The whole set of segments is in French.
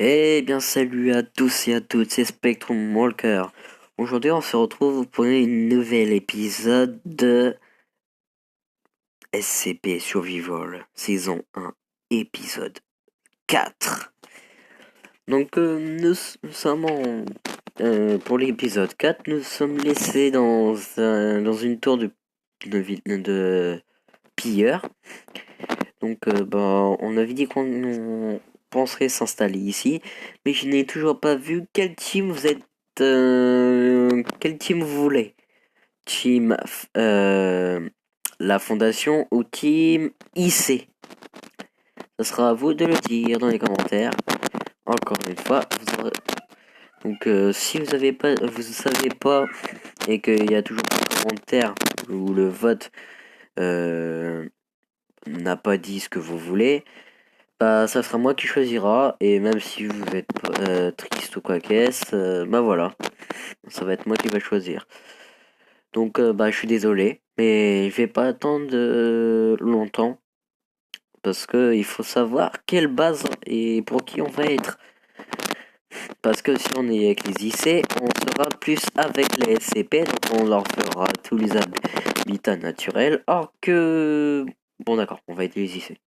Eh bien, salut à tous et à toutes, c'est Spectrum Walker. Aujourd'hui, on se retrouve pour un nouvel épisode de SCP Survival, saison 1, épisode 4. Donc, nous sommes pour l'épisode 4, nous sommes laissés dans une tour de pilleurs. Donc, on avait dit qu'on penserait s'installer ici, mais je n'ai toujours pas vu quel team vous êtes, quel team vous voulez. Team la Fondation ou Team IC. Ce sera à vous de le dire dans les commentaires. Encore une fois, donc si vous avez pas, vous savez pas et qu'il y a toujours un commentaire où le vote n'a pas dit ce que vous voulez. Bah, ça sera moi qui choisira, et même si vous êtes triste ou quoi qu'est-ce, bah voilà, ça va être moi qui va choisir. Donc, bah, je suis désolé, mais je vais pas attendre longtemps, parce que il faut savoir quelle base et pour qui on va être. Parce que si on est avec les IC, on sera plus avec les SCP, donc on leur fera tous les habitats naturels, or que... Bon d'accord, on va être les IC.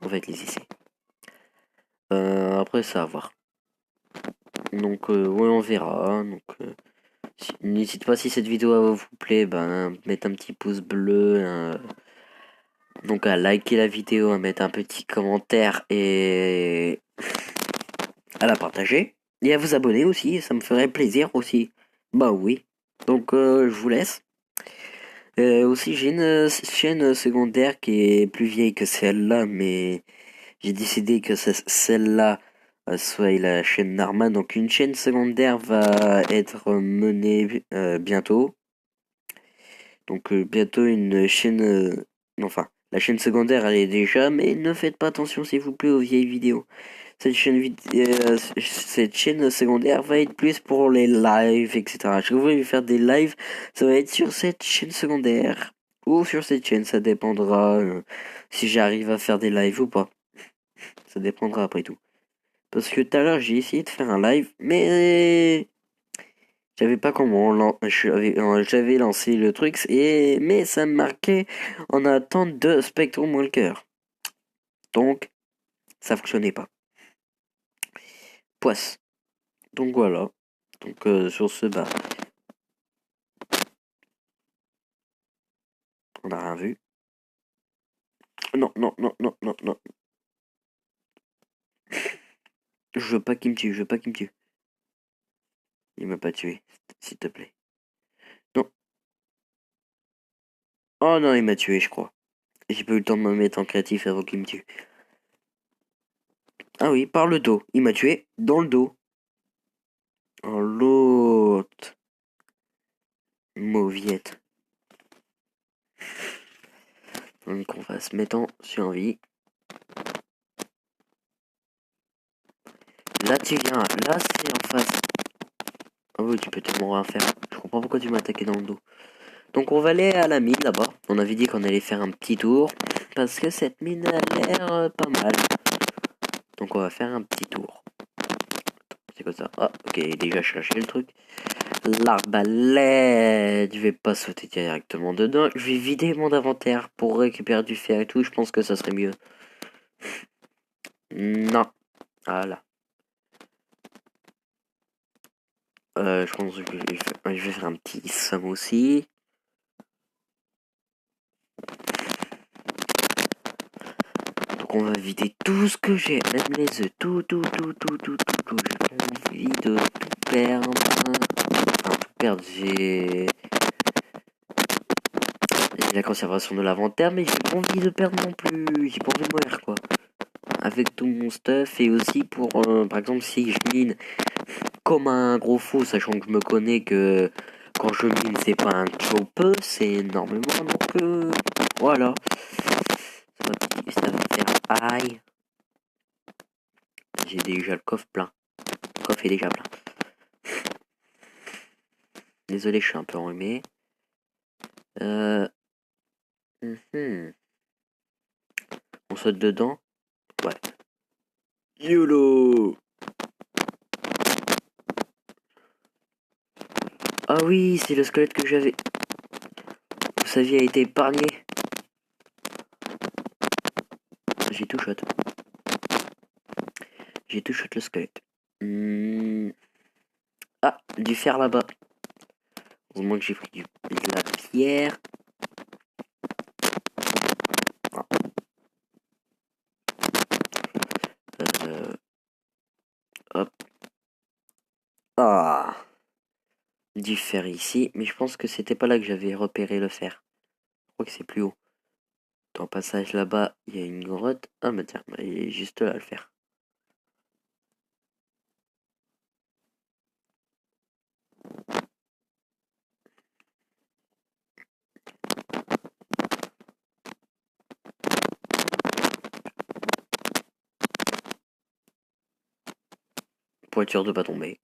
On va être les IC. Après, ça à voir. Donc, ouais, on verra. Donc, n'hésite pas si cette vidéo vous plaît, ben, mettre un petit pouce bleu, donc à liker la vidéo, à mettre un petit commentaire et à la partager. Et à vous abonner aussi, ça me ferait plaisir aussi. Bah oui. Donc, je vous laisse. Aussi, j'ai une chaîne secondaire qui est plus vieille que celle-là, mais j'ai décidé que celle-là soit la chaîne Narman. Donc une chaîne secondaire va être menée bientôt. Donc bientôt une chaîne... enfin, la chaîne secondaire elle est déjà, mais ne faites pas attention s'il vous plaît aux vieilles vidéos. Cette chaîne secondaire va être plus pour les lives, etc. Si vous voulez faire des lives, ça va être sur cette chaîne secondaire. Ou sur cette chaîne, ça dépendra si j'arrive à faire des lives ou pas. Ça dépendra après tout. Parce que tout à l'heure, j'ai essayé de faire un live, mais j'avais pas comment. J'avais lancé le truc, mais ça me marquait en attente de Spectrum Walker. Donc, ça fonctionnait pas. Poisse. Donc voilà. Donc sur ce, bah, on n'a rien vu. Non, non, non, non, non, non. Je veux pas qu'il me tue, je veux pas qu'il me tue. Il m'a pas tué, s'il te plaît. Non. Oh non, il m'a tué, je crois. J'ai pas eu le temps de me mettre en créatif avant qu'il me tue. Ah oui, par le dos. Il m'a tué dans le dos. En l'autre. Mauviette. Donc on va se mettre en survie. Là tu viens, là c'est en face. Ah oui, tu peux tellement rien faire. Je comprends pourquoi tu m'as attaqué dans le dos. Donc on va aller à la mine là-bas. On avait dit qu'on allait faire un petit tour. Parce que cette mine a l'air pas mal. Donc on va faire un petit tour. C'est quoi ça? Ah, ok, déjà cherché le truc. L'arbalète. Je vais pas sauter directement dedans. Je vais vider mon inventaire pour récupérer du fer et tout. Je pense que ça serait mieux. Non. Voilà. Je pense que je vais faire un petit somme aussi. Donc on va vider tout ce que j'ai, même les œufs, tout, tout, tout, tout, tout, tout, tout. J'ai pas envie de tout perdre. Enfin, tout perdre, j'ai la conservation de l'inventaire, mais j'ai pas envie de perdre non plus. J'ai pas envie de mourir, quoi. Avec tout mon stuff, et aussi pour, par exemple, si je mine comme un gros fou, sachant que je me connais que quand je mine, c'est pas un peu, c'est énormément, donc voilà. Ça va me faire aïe. J'ai déjà le coffre plein. Le coffre est déjà plein. Désolé, je suis un peu enrhumé. Euh... On saute dedans. Ouais. YOLO. Ah oui, c'est le squelette que j'avais. Sa vie a été épargnée. J'ai tout shot. J'ai tout shot le squelette. Ah, du fer là-bas. Heureusement que j'ai pris de la pierre. Ah. Hop. Ah. Du fer ici. Mais je pense que c'était pas là que j'avais repéré le fer. Je crois que c'est plus haut. Dans le passage là-bas, il y a une grotte. Ah bah tiens, il est juste là le fer. Pour être sûr de pas tomber.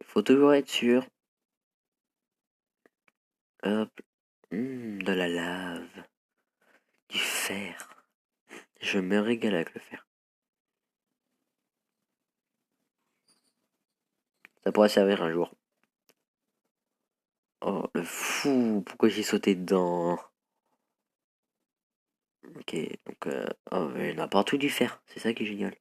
Faut toujours être sûr. Hop. De la lave. Du fer. Je me régale avec le fer. Ça pourrait servir un jour. Oh, le fou. Pourquoi j'ai sauté dedans? Ok, donc... oh, il y en a partout du fer. C'est ça qui est génial.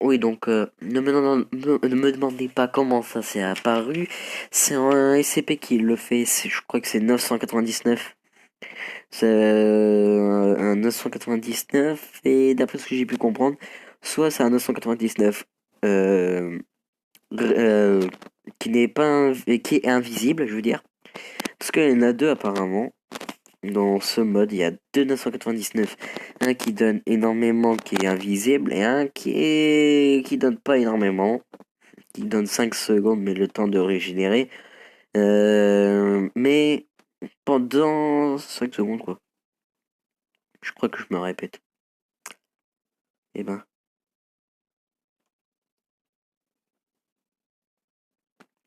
Oui, donc ne me demandez pas comment ça s'est apparu. C'est un SCP qui le fait. Je crois que c'est 999. C'est un 999 et d'après ce que j'ai pu comprendre, soit c'est un 999 euh, euh, qui n'est pas qui est invisible, je veux dire, parce qu'il y en a deux apparemment. Dans ce mode, il y a deux 999. Un qui donne énormément, qui est invisible, et un qui donne pas énormément, qui donne 5 secondes, mais le temps de régénérer. Mais pendant 5 secondes, quoi. Je crois que je me répète. Eh ben,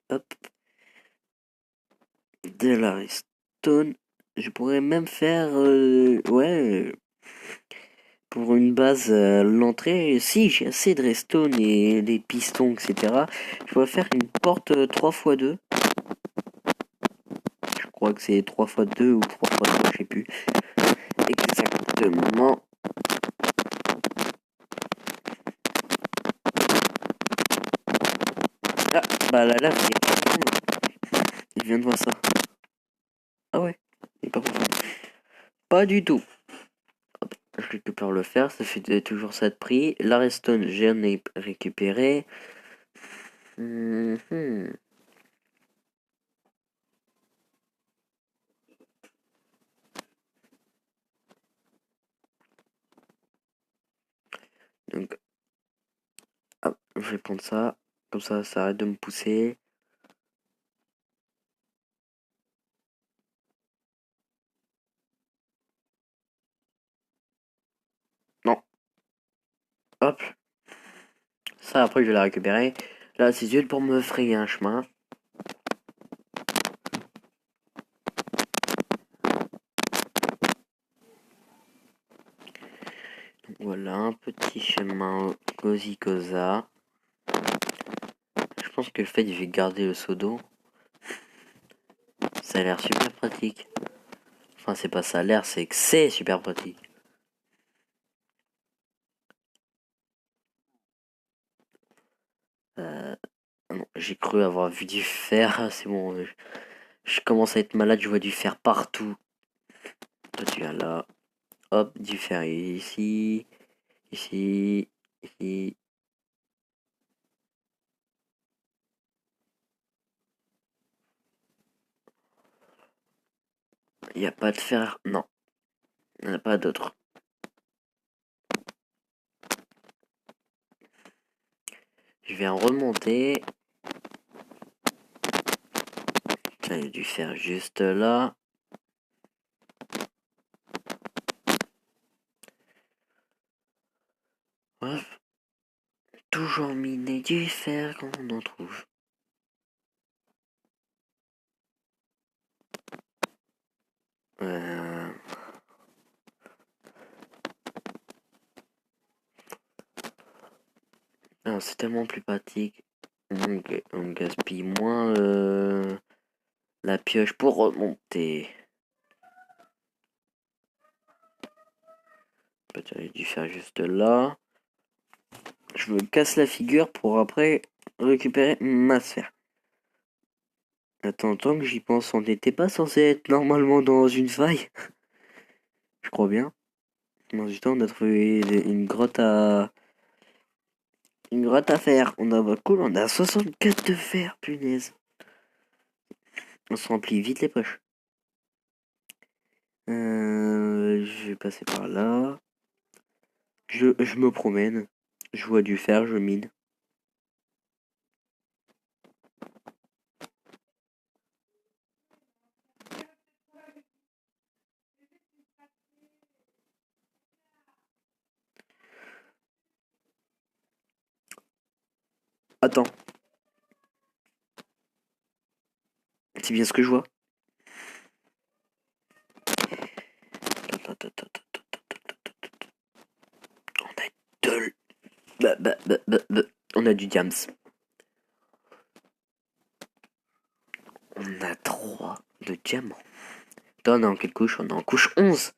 hop, de la redstone. Je pourrais même faire, ouais, pour une base à l'entrée. Si j'ai assez de redstone et des pistons, etc. Je pourrais faire une porte 3x2. Je crois que c'est 3x2 ou 3x3, je sais plus exactement. Ah, bah la lave, il est pas profond. Il vient de voir ça. Ah ouais, il est pas profond. Pas du tout. Hop, je récupère le fer, ça fait toujours ça de prix. La redstone, j'en ai récupéré. Mhm. Donc, hop, je vais prendre ça. Comme ça arrête de me pousser. Non, hop. Ça, après, je vais la récupérer. Là, c'est juste pour me frayer un chemin. Voilà, un petit chemin cosy cosa. Je pense que le fait que je vais garder le seau d'eau, ça a l'air super pratique. Enfin, c'est pas ça a l'air, c'est que c'est super pratique. Non, j'ai cru avoir vu du fer. C'est bon, je commence à être malade, je vois du fer partout. Toi, tu viens là. Hop, du fer ici, ici, ici. Il n'y a pas de fer. Non, il n'y en a pas d'autre. Je vais en remonter. Tiens, il y a du fer juste là. Hop. Toujours miner du fer quand on en trouve. Euh, alors, c'est tellement plus pratique. On gaspille moins la pioche pour remonter. Peut-être j'aurais dû faire juste là. Je me casse la figure pour après récupérer ma sphère. Attends, tant que j'y pense, on n'était pas censé être normalement dans une faille. Je crois bien. Dans du temps, on a trouvé une grotte à faire. On a cool, on a 64 de fer, punaise. On se remplit vite les poches. Je vais passer par là. Je me promène. Je vois du fer, je mine. Attends, c'est bien ce que je vois. On a de On a du diams. On a 3 de diamants. Attends, on est en quelle couche? On est en couche 11.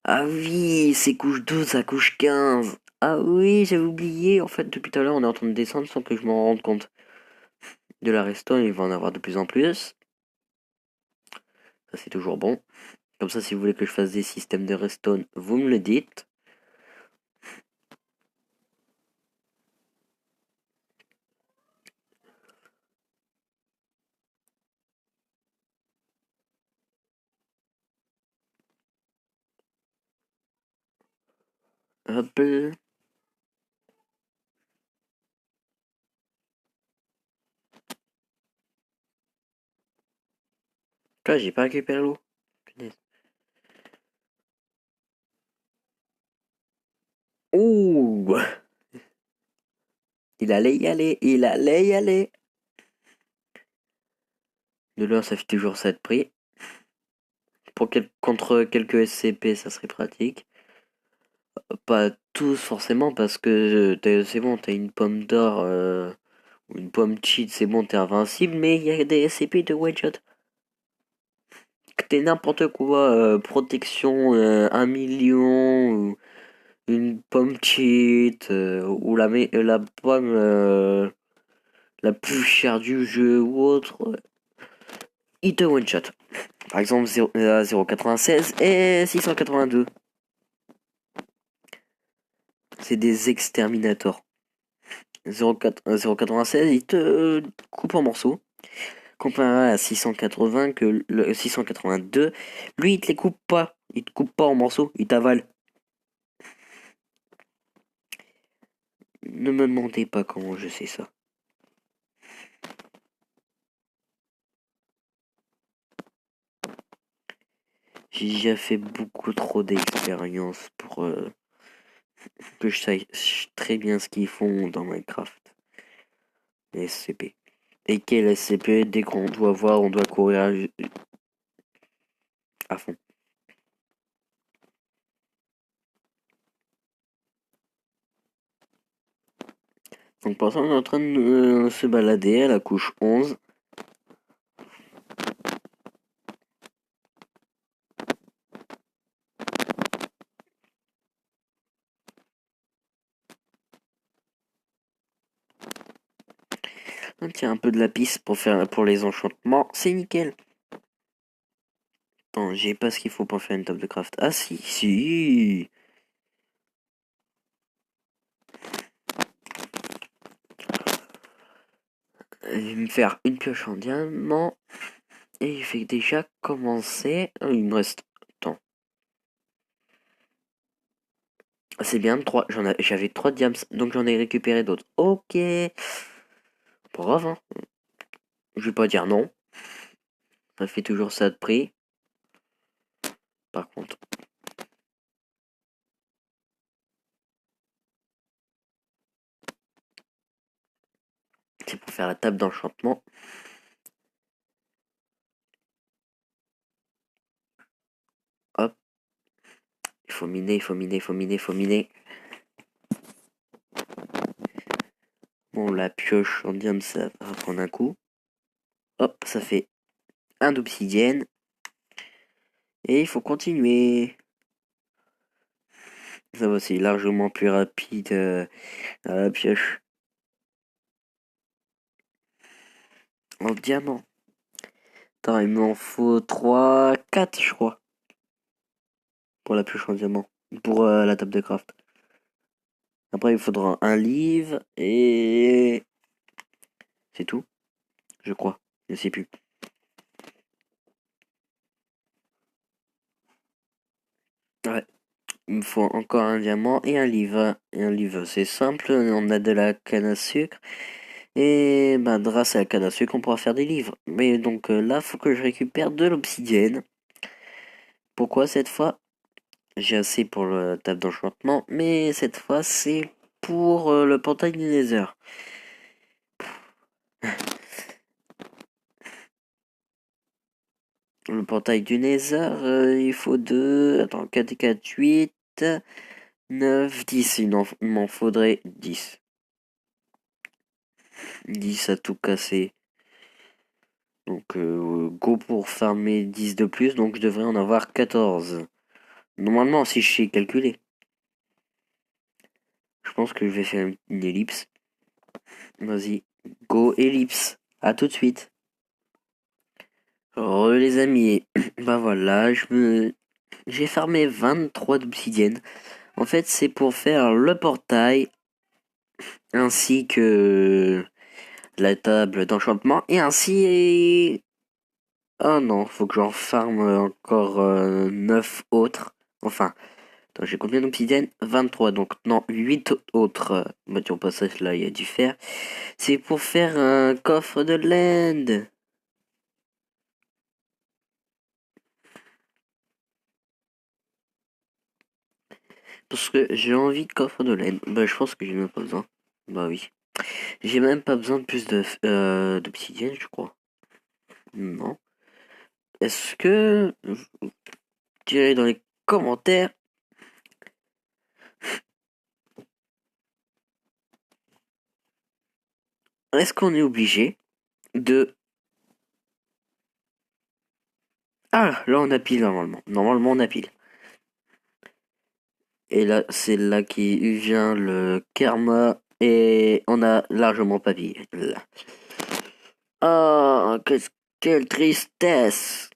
Ah oui, c'est couche 12 à couche 15. Ah oui, j'avais oublié. En fait, depuis tout à l'heure, on est en train de descendre sans que je m'en rende compte. De la redstone, il va en avoir de plus en plus. Ça, c'est toujours bon. Comme ça, si vous voulez que je fasse des systèmes de redstone, vous me le dites. Hop. Là, j'ai pas récupéré l'eau. Punaise. Ouh, il allait y aller, il allait y aller. De l'or, ça fait toujours ça de prix. Contre quelques SCP, ça serait pratique. Pas tous forcément, parce que c'est bon, t'as une pomme d'or ou une pomme cheat, c'est bon, t'es invincible, mais il y a des SCP de one shot. T'es n'importe quoi, protection 1 million, ou une pomme cheat, ou la pomme la plus chère du jeu ou autre, il te one shot. Par exemple 0,96 et 682. C'est des exterminators. 0,96, il te coupe en morceaux. Comparé à 680, que le 682, lui, il te les coupe pas. Il te coupe pas en morceaux, il t'avale. Ne me demandez pas comment je sais ça. J'ai déjà fait beaucoup trop d'expériences pour que je sache très bien ce qu'ils font dans Minecraft. Les SCP. Et quel SCP, dès qu'on doit voir, on doit courir à fond. Donc pour l'instant, on est en train de se balader à la couche 11. On tient un peu de la piste pour les enchantements, c'est nickel. Attends, j'ai pas ce qu'il faut pour faire une table de craft. Ah si, si. Je vais me faire une pioche en diamant. Et je vais déjà commencer. Il me reste. Attends. C'est bien, j'avais 3 diams, donc j'en ai récupéré d'autres. Ok. Pas grave, hein. Je vais pas dire non. Ça fait toujours ça de prix. Par contre. C'est pour faire la table d'enchantement. faut miner, il faut miner, il faut miner, il faut miner. Bon, la pioche en diamant, ça va prendre un coup. Hop, ça fait un d'obsidienne. Et il faut continuer. Ça va, c'est largement plus rapide à la pioche. En diamant. Attends, il m'en faut 3, 4, je crois. Pour la pioche en diamant. Pour la table de craft. Après, il faudra un livre et... C'est tout, je crois. Je sais plus. Ouais. Il me faut encore un diamant et un livre. Et un livre, c'est simple. On a de la canne à sucre. Et ben, grâce à la canne à sucre, on pourra faire des livres. Mais donc là, faut que je récupère de l'obsidienne. Pourquoi cette fois? J'ai assez pour la table d'enchantement. Mais cette fois, c'est pour le portail du Nether. Le portail du Nether, il faut 2. Attends, 4 4, 8, 9, 10. Il m'en faudrait 10. 10 à tout casser. Donc, go pour farmer 10 de plus. Donc, je devrais en avoir 14. Normalement, si je sais calculer. Je pense que je vais faire une ellipse. Vas-y, go ellipse. À tout de suite. Les amis, bah voilà, j'ai farmé 23 d'obsidienne. En fait, c'est pour faire le portail ainsi que la table d'enchantement et ainsi. Oh non, faut que j'en farme encore 9 autres. Enfin, attends, j'ai combien d'obsidienne? 23, donc non, 8 autres. Bah, au passage, là, il y a du fer. C'est pour faire un coffre de laine. Parce que j'ai envie de coffre de laine. Bah, je pense que j'ai même pas besoin. Bah oui. J'ai même pas besoin de plus d'obsidienne, je crois. Non. Est-ce que... Direz dans les commentaires. Est-ce qu'on est obligé de... Ah, là on a pile normalement. Normalement on a pile. Et là, c'est là qui vient le karma. Et on a largement pas pile. Ah, quelle tristesse.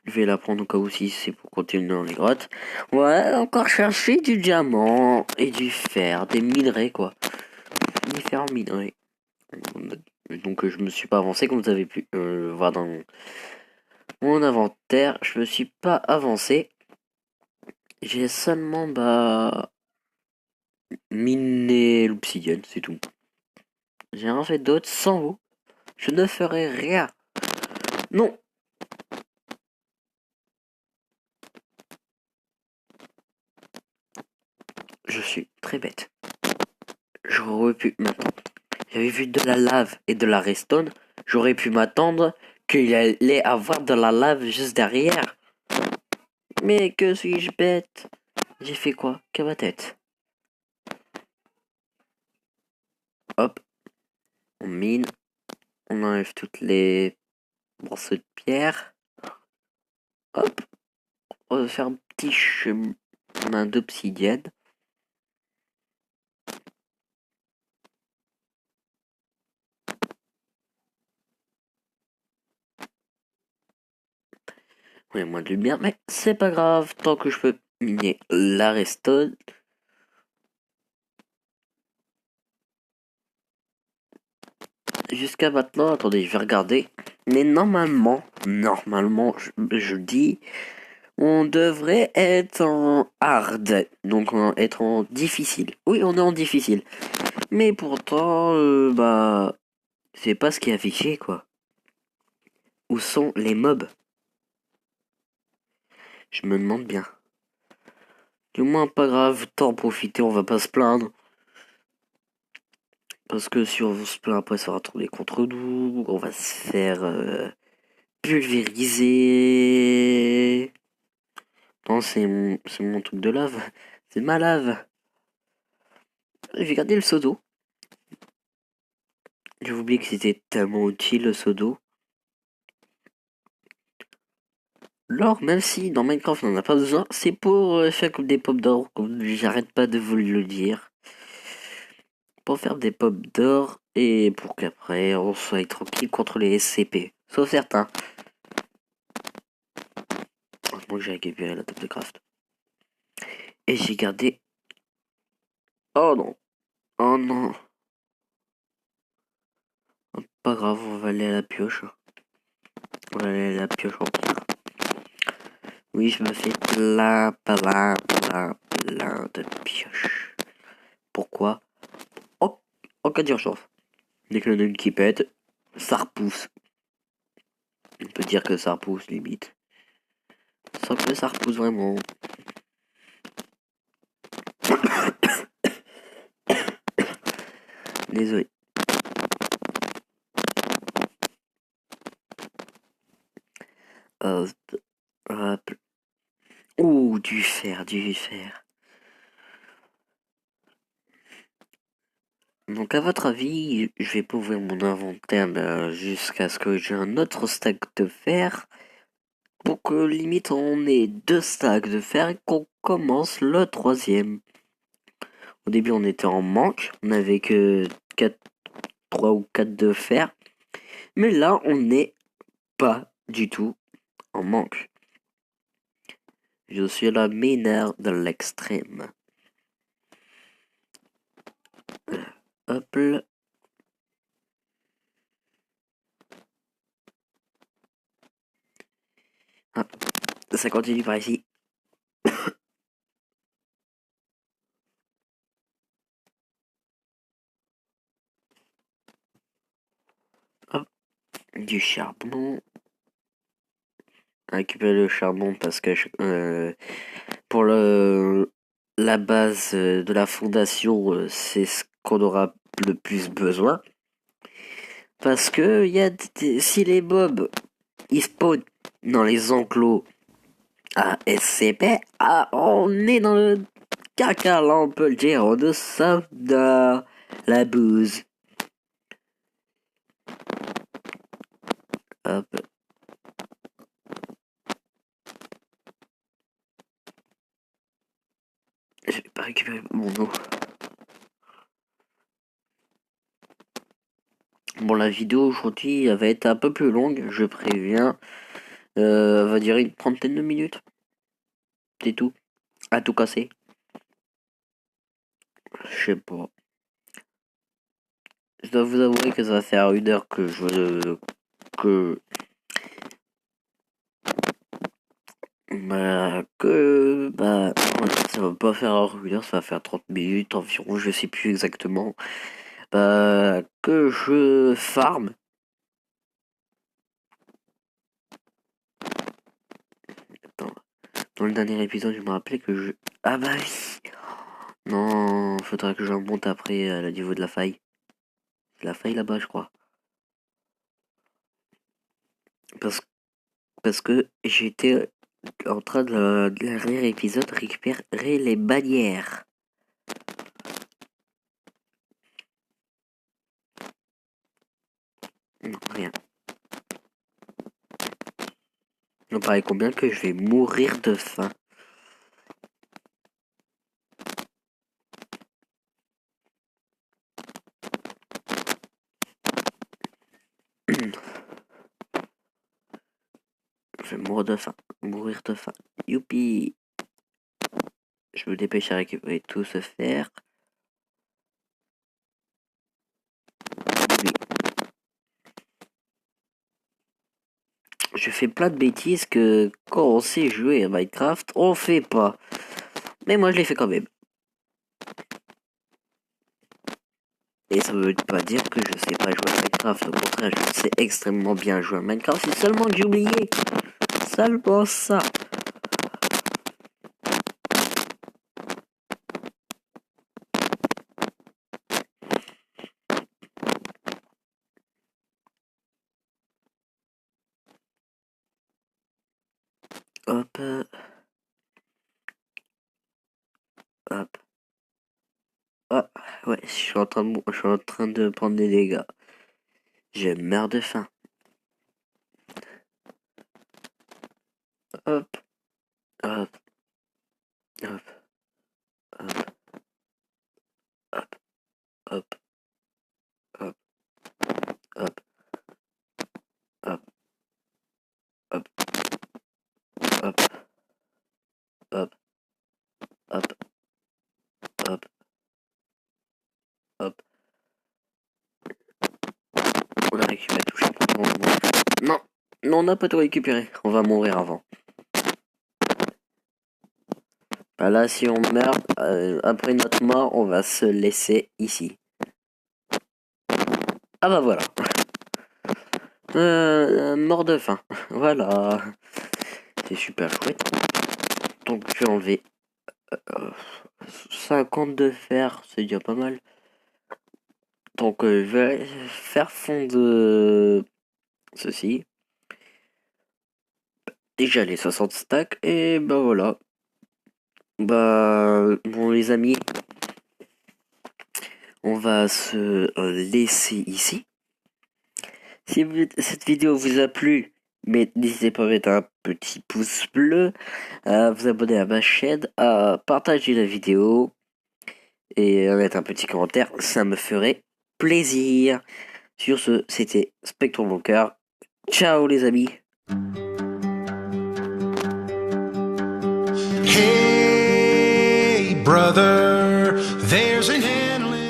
Je vais la prendre au cas où si c'est pour continuer dans les grottes. Ouais, encore chercher du diamant et du fer, des minerais quoi. Différents minerais. Donc je me suis pas avancé comme vous avez pu voir dans mon inventaire. Je me suis pas avancé. J'ai seulement miné l'obsidienne, c'est tout. J'ai rien fait d'autre sans vous. Je ne ferai rien. Non. Je suis très bête. J'aurais pu m'attendre. J'avais vu de la lave et de la redstone. J'aurais pu m'attendre qu'il allait avoir de la lave juste derrière. Mais que suis-je bête? J'ai fait quoi? Que ma tête. Hop, on mine. On enlève toutes les morceaux de pierre. Hop, on va faire un petit chemin d'obsidienne. Oui, moins de lumière, mais c'est pas grave, tant que je peux miner la redstone. Jusqu'à maintenant, attendez, je vais regarder. Mais normalement, je dis, on devrait être en hard, donc être en difficile. Oui, on est en difficile. Mais pourtant, c'est pas ce qui est affiché, quoi. Où sont les mobs? Je me demande bien. Du moins, pas grave, tant en profiter, on va pas se plaindre. Parce que si on se plaint après, ça va retourner contre nous. On va se faire pulvériser. Non, c'est mon truc de lave. C'est ma lave. J'ai gardé le seau d'eau. J'ai oublié que c'était tellement utile le seau d'eau. L'or, même si dans Minecraft on n'en a pas besoin, c'est pour faire comme des pop d'or, comme j'arrête pas de vous le dire. Pour faire des pop d'or et pour qu'après on soit tranquille contre les SCP. Sauf certains. Heureusement que j'ai récupéré la table de craft. Et j'ai gardé... Oh non. Oh non. Pas grave, on va aller à la pioche. On va aller à la pioche en pierre. Oui, je me fais plein de pioches. Pourquoi? En cas d'urgence. Dès qu'il y en a une qui pète, ça repousse. On peut dire que ça repousse, limite. Sans que ça repousse vraiment. Désolé. Hop, hop. Ouh, du fer, du fer. Donc, à votre avis, je vais pas ouvrir mon inventaire jusqu'à ce que j'ai un autre stack de fer. Pour que limite on ait 2 stacks de fer et qu'on commence le troisième. Au début, on était en manque. On avait que 3 ou 4 de fer. Mais là, on n'est pas du tout en manque. Je suis la mineur de l'extrême. Hop là. Hop. Ça continue par ici. Hop. Du charbon. Récupérer le charbon parce que pour la base de la fondation, c'est ce qu'on aura le plus besoin. Parce que si les mobs ils spawnent dans les enclos à SCP, on est dans le caca là, on peut le dire, on ne sauve de la bouse. Hop. Je vais pas récupérer mon eau. Bon, la vidéo aujourd'hui elle va être un peu plus longue, je préviens. Elle va durer une trentaine de minutes. C'est tout. À tout casser. Je sais pas. Je dois vous avouer que ça va faire 1 heure que que ça va pas faire 1 heure, ça va faire 30 minutes environ, je sais plus exactement. Que je farm. Attends, dans le dernier épisode, je me rappelais que je... Ah bah oui. Non, faudra que je monte après le niveau de la faille. La faille là-bas, je crois. Parce, parce que j'étais en train de le dernier épisode récupérer les bannières. Non, rien. Non, pareil, combien que je vais mourir de faim. Je vais mourir de faim. Mourir de faim. Youpi. Je me dépêche à récupérer tout ce fer. Oui. Je fais plein de bêtises que quand on sait jouer à Minecraft, on fait pas. Mais moi je les fais quand même. Et ça veut pas dire que je sais pas jouer à Minecraft. Au contraire, je sais extrêmement bien jouer à Minecraft. C'est seulement que j'ai oublié. Seulement ça. Hop. Ouais, je suis en train de prendre des dégâts. J'ai merde de faim. Hop, hop, hop, hop, hop, hop, hop, hop, hop, hop, hop, hop, hop, hop, hop. On a récupéré tout. Non, non, on n'a pas tout récupéré. On va mourir avant. Bah là, si on meurt, après notre mort, on va se laisser ici. Ah bah voilà. Mort de faim. Voilà. C'est super chouette. Donc je vais enlever 50 de fer, c'est déjà pas mal. Donc je vais faire fondre ceci. Déjà les 60 stacks. Et bah voilà. Bah bon les amis. On va se laisser ici. Si cette vidéo vous a plu, mais n'hésitez pas à mettre un petit pouce bleu, à vous abonner à ma chaîne, à partager la vidéo et à mettre un petit commentaire, ça me ferait plaisir. Sur ce, c'était Spectrum Bunker. Ciao les amis. Hey, brother, there's an endless